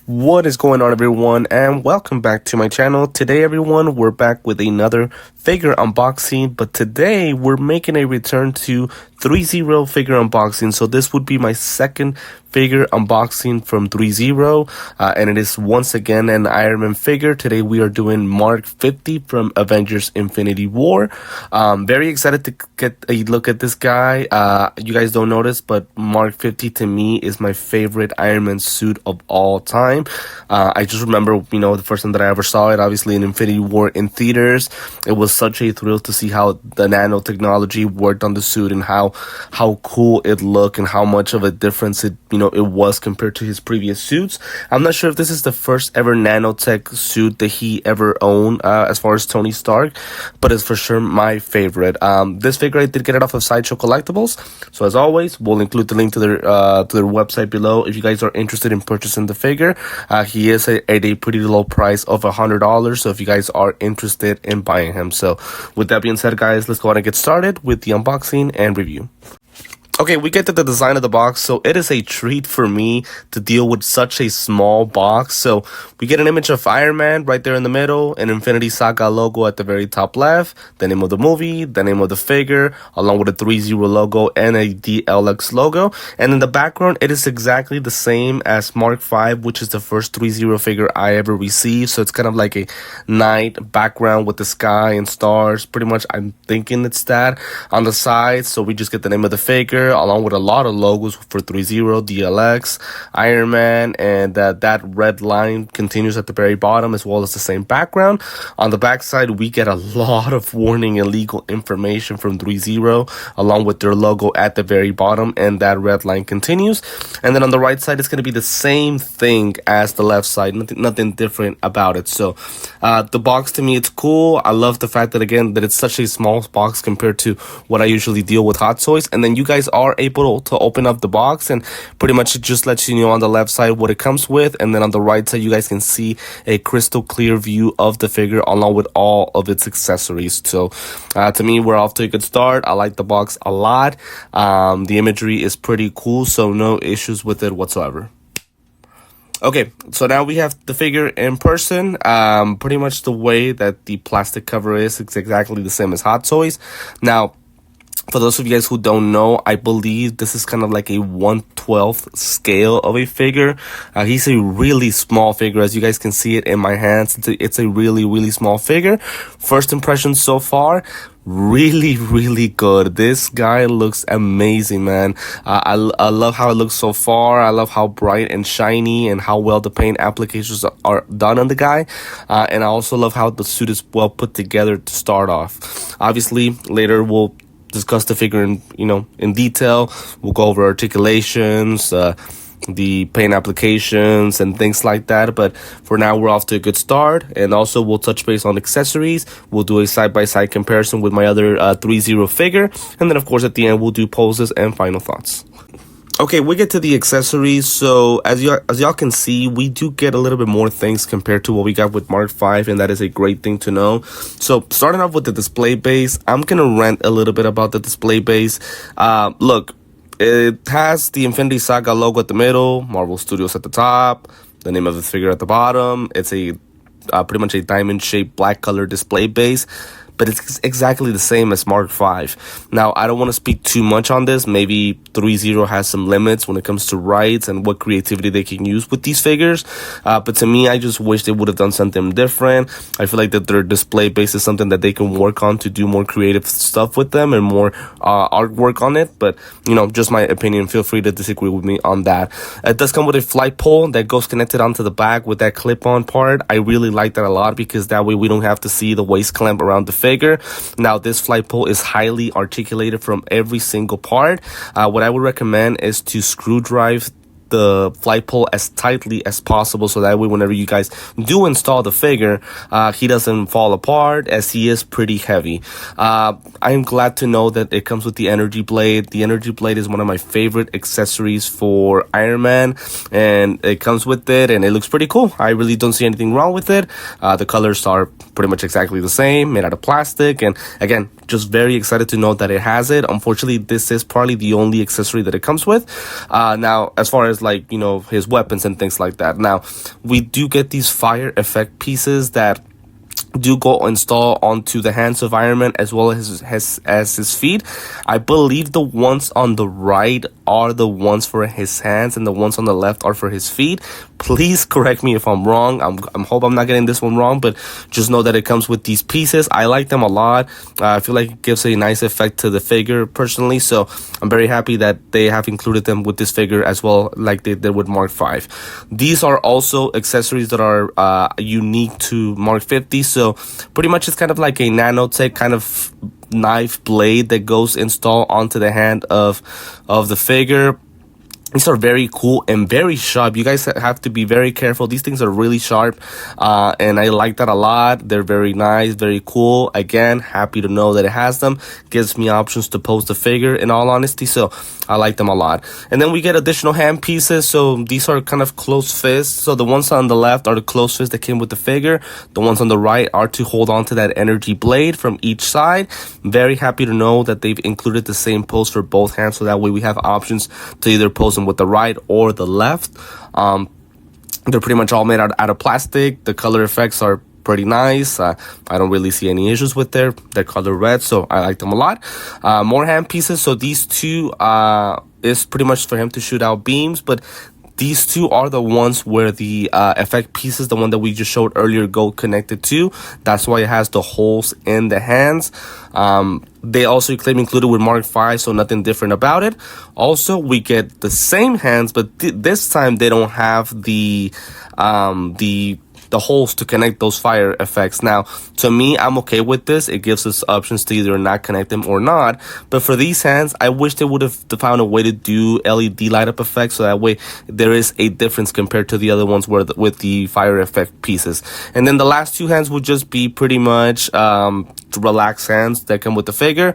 What is going on, everyone, and welcome back to my channel. Today, everyone, we're back with another figure unboxing, but today we're making a return to Threezero figure unboxing. So this would be my second figure unboxing from Threezero, and it is once again an Iron Man figure. Today we are doing Mark 50 from Avengers Infinity War. Very excited to get a look at this guy. You guys don't notice, but Mark 50 to me is my favorite Iron Man suit of all time. I just remember, the first time that I ever saw it, obviously in Infinity War in theaters. It was such a thrill to see how the nanotechnology worked on the suit and how cool it looked and how much of a difference it was compared to his previous suits. I'm not sure if this is the first ever nanotech suit that he ever owned, as far as Tony Stark, but it's for sure my favorite. This figure I did get it off of Sideshow Collectibles, so as always, we'll include the link to their website below if you guys are interested in purchasing the figure. He is at a pretty low price of $100, so if you guys are interested in buying him. So with that being said, guys, let's go ahead and get started with the unboxing and review. Okay, we get to the design of the box, so it is a treat for me to deal with such a small box. So we get an image of Iron Man right there in the middle, an Infinity Saga logo at the very top left, the name of the movie, the name of the figure, along with a Threezero logo and a DLX logo. And in the background, it is exactly the same as Mark 5, which is the first Threezero figure I ever received. So it's kind of like a night background with the sky and stars. Pretty much, I'm thinking it's that on the side. So we just get the name of the figure, along with a lot of logos for Threezero, DLX, Iron Man, and that red line continues at the very bottom, as well as the same background. On the back side, we get a lot of warning and legal information from Threezero, along with their logo at the very bottom, and that red line continues. And then on the right side, it's going to be the same thing as the left side, nothing different about it. So the box, to me, it's cool. I love the fact that, again, that it's such a small box compared to what I usually deal with Hot Toys. And then you guys are able to open up the box, and pretty much it just lets you know on the left side what it comes with, and then on the right side you guys can see a crystal clear view of the figure along with all of its accessories. So to me, we're off to a good start. I like the box a lot. The imagery is pretty cool, so no issues with it whatsoever. Okay, so now we have the figure in person. Pretty much the way that the plastic cover is, it's exactly the same as Hot Toys. Now, for those of you guys who don't know, I believe this is kind of like a 1/12th scale of a figure. He's a really small figure, as you guys can see it in my hands. It's a really, really small figure. First impressions so far, really, really good. This guy looks amazing, man. I love how it looks so far. I love how bright and shiny and how well the paint applications are done on the guy. And I also love how the suit is well put together to start off. Obviously, later we'll discuss the figure in detail. We'll go over articulations, the paint applications and things like that, but for now we're off to a good start. And also we'll touch base on accessories. We'll do a side-by-side comparison with my other Threezero figure, and then of course at the end we'll do poses and final thoughts. Okay, we get to the accessories. So as y'all can see, we do get a little bit more things compared to what we got with Mark 5, and that is a great thing to know. So starting off with the display base, I'm gonna rant a little bit about the display base. Look, it has the Infinity Saga logo at the middle, Marvel Studios at the top, the name of the figure at the bottom. It's a pretty much a diamond-shaped black color display base, but it's exactly the same as Mark 5. Now, I don't want to speak too much on this. Maybe Threezero has some limits when it comes to rights and what creativity they can use with these figures. But to me, I just wish they would have done something different. I feel like that their display base is something that they can work on to do more creative stuff with them and more artwork on it. But, just my opinion. Feel free to disagree with me on that. It does come with a flight pole that goes connected onto the back with that clip-on part. I really like that a lot, because that way we don't have to see the waist clamp around the figure. Now, this flight pole is highly articulated from every single part. What I would recommend is to screw drive the flight pole as tightly as possible, so that way whenever you guys do install the figure, he doesn't fall apart, as he is pretty heavy. I am glad to know that it comes with the energy blade. The energy blade is one of my favorite accessories for Iron Man, and it comes with it, and it looks pretty cool. I really don't see anything wrong with it. The colors are pretty much exactly the same, made out of plastic, and again, just very excited to know that it has it. Unfortunately, this is probably the only accessory that it comes with. Now, as far as as like, you know, his weapons and things like that. Now, we do get these fire effect pieces that do go install onto the hands of Iron Man as well as his feet. I believe the ones on the right are the ones for his hands and the ones on the left are for his feet. Please correct me if I'm wrong. I'm hope I'm not getting this one wrong, but just know that it comes with these pieces. I like them a lot. I feel like it gives a nice effect to the figure personally, so I'm very happy that they have included them with this figure as well, like they did with Mark 5. These are also accessories that are unique to Mark 50, so pretty much it's kind of like a nanotech kind of knife blade that goes installed onto the hand of the figure. These are very cool and very sharp. You guys have to be very careful. These things are really sharp, and I like that a lot. They're very nice, very cool. Again, happy to know that it has them. Gives me options to pose the figure, in all honesty, so I like them a lot. And then we get additional hand pieces. So these are kind of closed fists. So the ones on the left are the closed fists that came with the figure. The ones on the right are to hold on to that energy blade from each side. Very happy to know that they've included the same pose for both hands, so that way we have options to either pose them with the right or the left. They're pretty much all made out of plastic. The color effects are pretty nice. I don't really see any issues with their color red, so I like them a lot. More hand pieces. So these two is pretty much for him to shoot out beams, but these two are the ones where the effect pieces, the one that we just showed earlier, go connected to. That's why it has the holes in the hands. They also claim included with Mark 5, so nothing different about it. Also, we get the same hands, but this time they don't have the holes to connect those fire effects. Now, to me, I'm okay with this. It gives us options to either not connect them or not. But for these hands, I wish they would have found a way to do LED light up effects, so that way there is a difference compared to the other ones with the fire effect pieces. And then the last two hands would just be pretty much relaxed hands that come with the figure.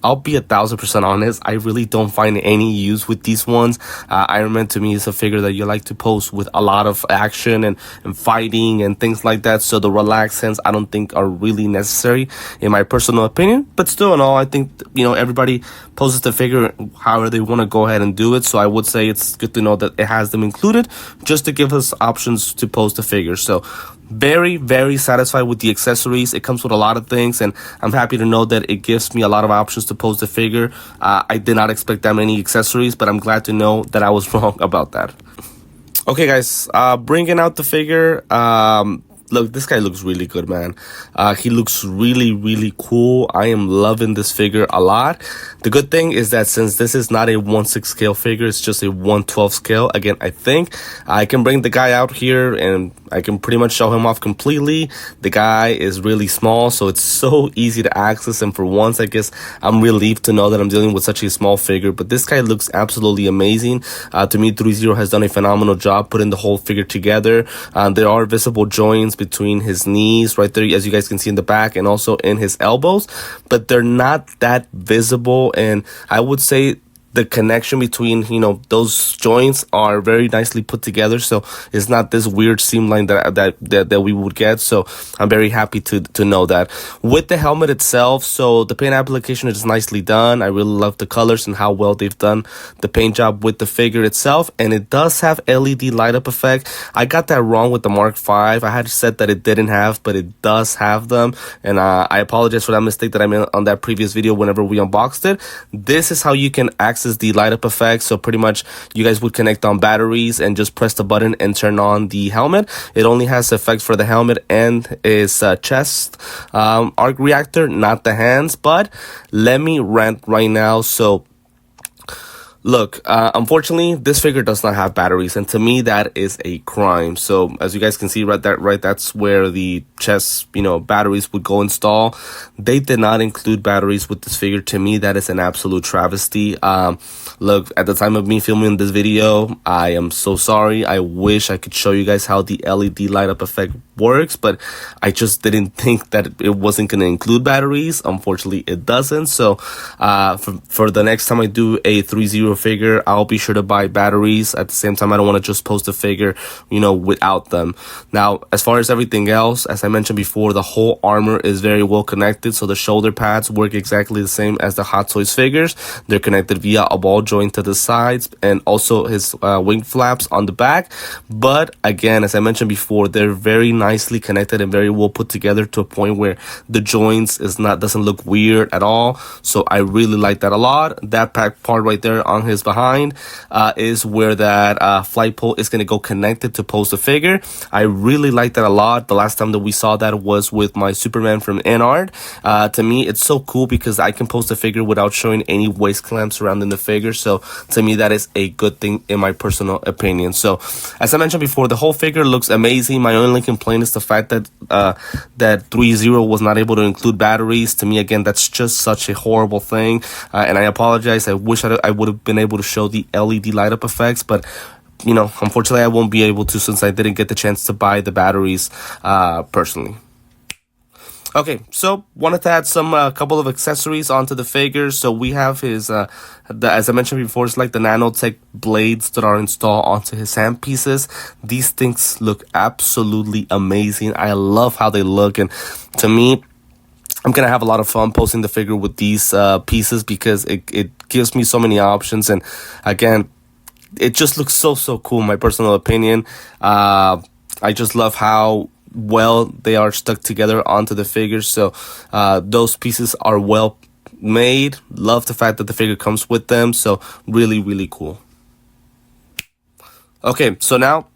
I'll be 1,000% honest. I really don't find any use with these ones. Iron Man to me is a figure that you like to pose with a lot of action and fighting and things like that. So the relaxed hands I don't think are really necessary in my personal opinion. But still in all, I think, you know, everybody poses the figure however they want to go ahead and do it. So I would say it's good to know that it has them included just to give us options to pose the figure. So very, very satisfied with the accessories. It comes with a lot of things, and I'm happy to know that it gives me a lot of options to pose the figure. I did not expect that many accessories, but I'm glad to know that I was wrong about that. Okay, guys, bringing out the figure. Look, this guy looks really good, man. He looks really, really cool. I am loving this figure a lot. The good thing is that since this is not a 1/6 scale figure, it's just a 1/12 scale. Again, I think I can bring the guy out here and I can pretty much show him off completely. The guy is really small, so it's so easy to access. And for once, I guess I'm relieved to know that I'm dealing with such a small figure. But this guy looks absolutely amazing. To me, Threezero has done a phenomenal job putting the whole figure together. There are visible joints between his knees right there, as you guys can see in the back, and also in his elbows, but they're not that visible. And I would say the connection between, you know, those joints are very nicely put together, so it's not this weird seam line that we would get. So I'm very happy to know that. With the helmet itself, so the paint application is nicely done. I really love the colors and how well they've done the paint job with the figure itself, and it does have LED light up effect. I got that wrong with the Mark 5. I had said that it didn't have, but it does have them, and I apologize for that mistake that I made on that previous video whenever we unboxed it. This is how you can access the light up effect. So pretty much you guys would connect on batteries and just press the button and turn on the helmet. It only has effects for the helmet and its chest arc reactor, not the hands. But let me rant right now. So look, unfortunately, this figure does not have batteries, and to me, that is a crime. So, as you guys can see, that's where the chest, you know, batteries would go install. They did not include batteries with this figure. To me, that is an absolute travesty. Look, at the time of me filming this video, I am so sorry. I wish I could show you guys how the LED light up effect works, but I just didn't think that it wasn't going to include batteries. Unfortunately, it doesn't. So, for the next time I do a Threezero Threezero figure, I'll be sure to buy batteries. At the same time, I don't want to just post a figure, without them. Now, as far as everything else, as I mentioned before, the whole armor is very well connected. So the shoulder pads work exactly the same as the Hot Toys figures. They're connected via a ball joint to the sides, and also his wing flaps on the back. But again, as I mentioned before, they're very nicely connected and very well put together to a point where the joints doesn't look weird at all. So I really like that a lot. That back part right there on his behind is where that flight pole is going to go connected to post the figure. I really like that a lot. The last time that we saw that was with my Superman from Enard. To me, it's so cool because I can post a figure without showing any waist clamps surrounding the figure. So to me, that is a good thing in my personal opinion. So as I mentioned before, the whole figure looks amazing. My only complaint is the fact that that Threezero was not able to include batteries. To me, again, that's just such a horrible thing. And I apologize. I wish I would have been able to show the LED light up effects, but unfortunately, I won't be able to since I didn't get the chance to buy the batteries personally. Okay, so wanted to add some couple of accessories onto the figure. So we have his, as I mentioned before, it's like the nanotech blades that are installed onto his hand pieces. These things look absolutely amazing. I love how they look, and to me, I'm going to have a lot of fun posting the figure with these pieces because it gives me so many options. And again, it just looks so cool, in my personal opinion. I just love how well they are stuck together onto the figure. So those pieces are well made. Love the fact that the figure comes with them. So really cool. Okay, so now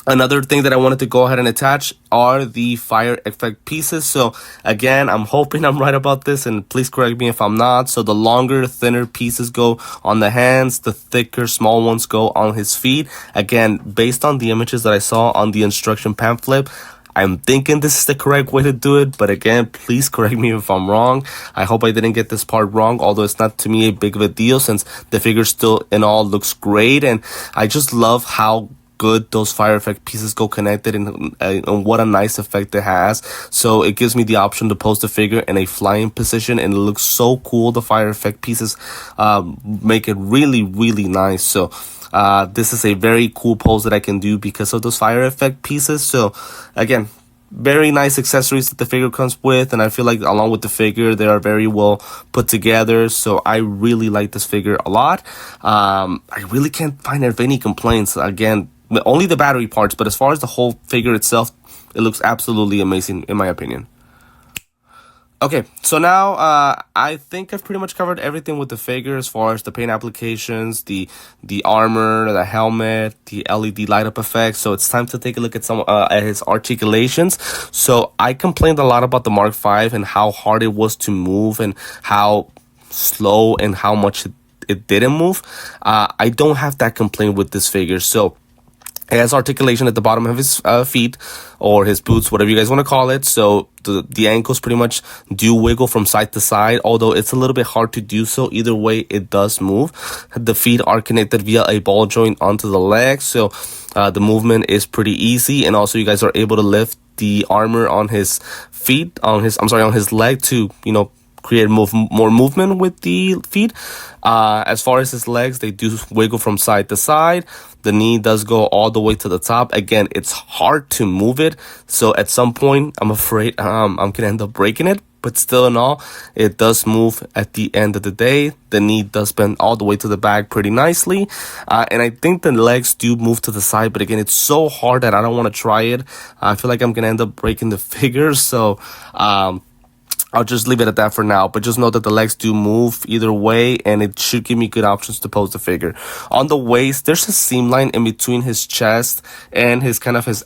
another thing that I wanted to go ahead and attach are the fire effect pieces. So again, I'm hoping I'm right about this, and please correct me if I'm not. So the longer, thinner pieces go on the hands, the thicker, small ones go on his feet. Again, based on the images that I saw on the instruction pamphlet, I'm thinking this is the correct way to do it, but again, please correct me if I'm wrong. I hope I didn't get this part wrong, although it's not to me a big of a deal since the figure still in all looks great, and I just love how good those fire effect pieces go connected, and what a nice effect it has. So it gives me the option to post the figure in a flying position, and it looks so cool. The fire effect pieces make it really nice. So this is a very cool pose that I can do because of those fire effect pieces. So again, very nice accessories that the figure comes with, and I feel like along with the figure they are very well put together. So I really like this figure a lot. I really can't find any complaints. Again, only the battery parts, but as far as the whole figure itself, it looks absolutely amazing in my opinion. Okay, so now I think I've pretty much covered everything with the figure as far as the paint applications, the armor, the helmet, the LED light up effects. So it's time to take a look at some at his articulations. So I complained a lot about the Mark V and how hard it was to move and how slow and how much it didn't move. I don't have that complaint with this figure. So it has articulation at the bottom of his feet or his boots, whatever you guys want to call it. So the ankles pretty much do wiggle from side to side, although it's a little bit hard to do so. Either way, it does move. The feet are connected via a ball joint onto the legs, so the movement is pretty easy. And also, you guys are able to lift the armor on his feet, on his leg to, create more movement with the feet. As far as his legs, they do wiggle from side to side. The knee does go all the way to the top. Again, it's hard to move it. So at some point, I'm afraid I'm going to end up breaking it. But still in all, it does move at the end of the day. The knee does bend all the way to the back pretty nicely. And I think the legs do move to the side. But again, it's so hard that I don't want to try it. I feel like I'm going to end up breaking the figure. So I'll just leave it at that for now, but just know that the legs do move either way, and it should give me good options to pose the figure. On the waist, there's a seam line in between his chest and his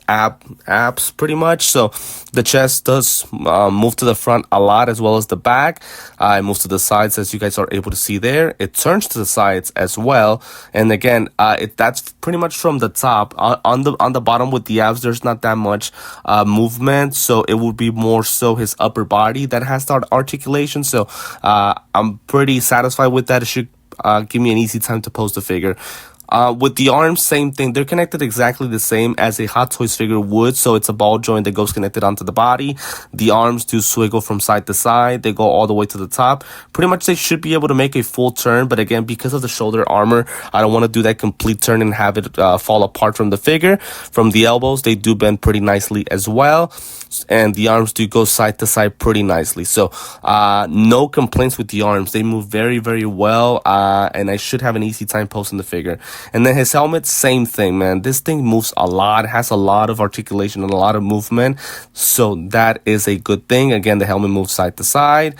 abs pretty much. So the chest does move to the front a lot, as well as the back. It moves to the sides, as you guys are able to see there. It turns to the sides as well, and again, that's pretty much from the top. On the bottom with the abs, there's not that much movement, so it would be more so his upper body that has that articulation. So I'm pretty satisfied with that. It should give me an easy time to pose the figure. With the arms, same thing. They're connected exactly the same as a Hot Toys figure would. So it's a ball joint that goes connected onto the body. The arms do swiggle from side to side. They go all the way to the top. Pretty much they should be able to make a full turn. But again, because of the shoulder armor, I don't want to do that complete turn and have it fall apart from the figure. From the elbows, they do bend pretty nicely as well. And the arms do go side to side pretty nicely. So no complaints with the arms. They move very, very well. And I should have an easy time posting the figure. And then his helmet, same thing, man. This thing moves a lot, has a lot of articulation and a lot of movement. So that is a good thing. Again, the helmet moves side to side,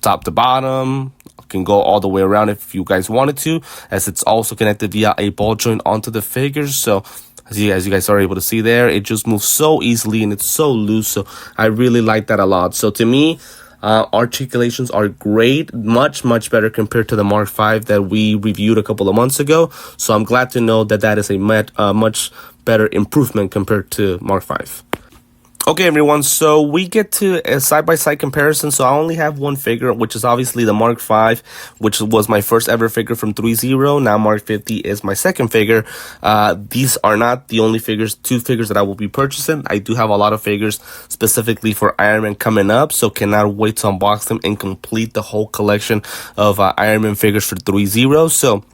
top to bottom. Can go all the way around if you guys wanted to, as it's also connected via a ball joint onto the figure. So as you guys are able to see there, it just moves so easily and it's so loose. So I really like that a lot. So to me, articulations are great, much better compared to the Mark V that we reviewed a couple of months ago. So I'm glad to know that that is a much better improvement compared to Mark V. Okay, everyone, so we get to a side-by-side comparison. So I only have one figure, which is obviously the Mark V, which was my first ever figure from Threezero. Now Mark 50 is my second figure. These are not the only two figures that I will be purchasing. I do have a lot of figures specifically for Iron Man coming up, so cannot wait to unbox them and complete the whole collection of Iron Man figures for Threezero. So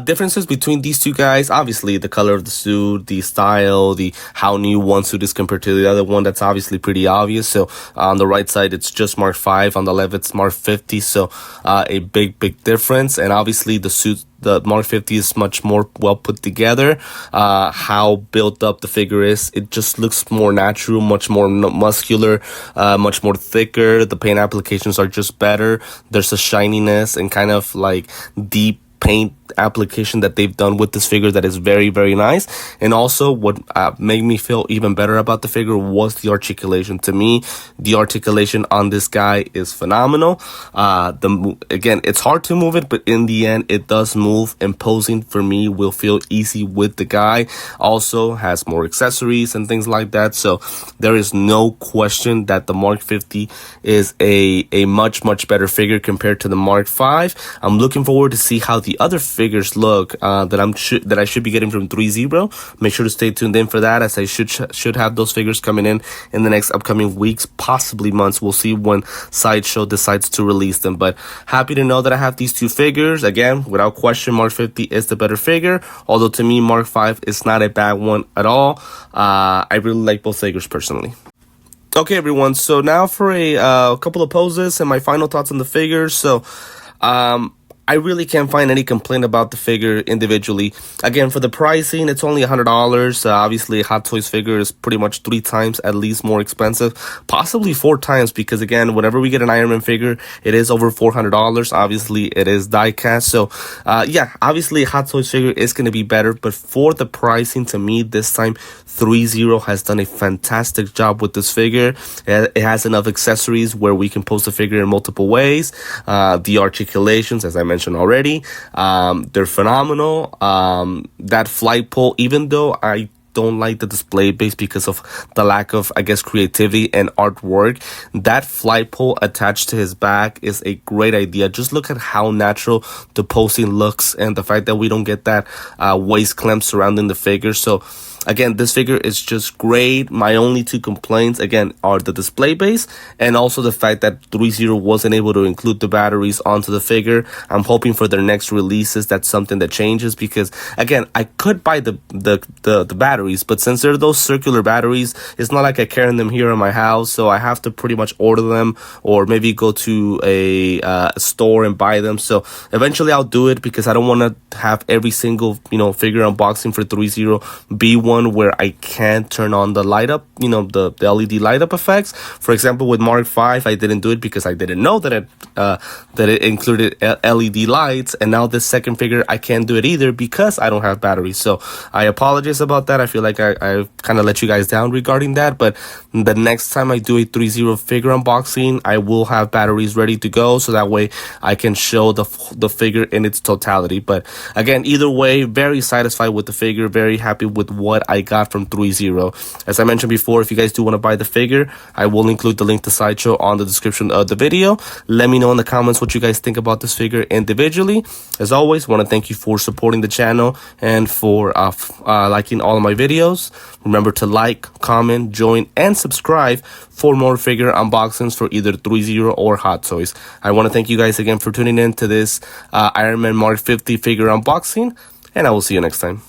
differences between these two guys, obviously the color of the suit, the style, the how new one suit is compared to the other one, that's obviously pretty obvious. So on the right side it's just Mark V, on the left it's Mark 50, so a big difference. And obviously the suit, the Mark 50 is much more well put together. How built up the figure is, it just looks more natural, much more muscular, much more thicker. The paint applications are just better. There's a shininess and kind of like deep paint application that they've done with this figure that is very nice. And also what made me feel even better about the figure was the articulation. To me, the articulation on this guy is phenomenal. Again, it's hard to move it, but in the end it does move, and posing for me will feel easy with the guy. Also has more accessories and things like that, so there is no question that the Mark 50 is a much better figure compared to the Mark V. I'm looking forward to see how the other figures look that I should be getting from Threezero. Make sure to stay tuned in for that, as I should have those figures coming in the next upcoming weeks, possibly months. We'll see when Sideshow decides to release them. But happy to know that I have these two figures. Again, without question, Mark 50 is the better figure, although to me Mark V is not a bad one at all. I really like both figures personally. Okay, everyone, so now for a couple of poses and my final thoughts on the figures. So I really can't find any complaint about the figure individually. Again, for the pricing, it's only $100. Obviously, a Hot Toys figure is pretty much 3 times at least more expensive, possibly 4 times, because again, whenever we get an Iron Man figure, it is over $400. Obviously, it is die cast. So, yeah, obviously, a Hot Toys figure is going to be better, but for the pricing, to me, this time, Threezero has done a fantastic job with this figure. It has enough accessories where we can pose the figure in multiple ways. The articulations, as I mentioned already, they're phenomenal. That flight pole, even though I don't like the display base because of the lack of, I guess, creativity and artwork, that flight pole attached to his back is a great idea. Just look at how natural the posing looks and the fact that we don't get that waist clamp surrounding the figure. So again, this figure is just great. My only 2 complaints, again, are the display base and also the fact that Threezero wasn't able to include the batteries onto the figure. I'm hoping for their next releases that's something that changes, because again, I could buy the batteries, but since they're those circular batteries, it's not like I carry them here in my house, so I have to pretty much order them or maybe go to a store and buy them. So eventually I'll do it, because I don't want to have every single figure unboxing for Threezero be one where I can't turn on the light up, the LED light up effects. For example, with Mark V, I didn't do it because I didn't know that it included LED lights, and now this second figure I can't do it either because I don't have batteries. So I apologize about that. I feel like I kind of let you guys down regarding that, but the next time I do a Threezero figure unboxing, I will have batteries ready to go, so that way I can show the figure in its totality. But again, either way, very satisfied with the figure, very happy with what that I got from Threezero. As I mentioned before, if you guys do want to buy the figure, I will include the link to Sideshow on the description of the video. Let me know in the comments what you guys think about this figure individually. As always, want to thank you for supporting the channel and for liking all of my videos. Remember to like, comment, join, and subscribe for more figure unboxings for either Threezero or Hot Toys. I want to thank you guys again for tuning in to this Iron Man Mark 50 figure unboxing, and I will see you next time.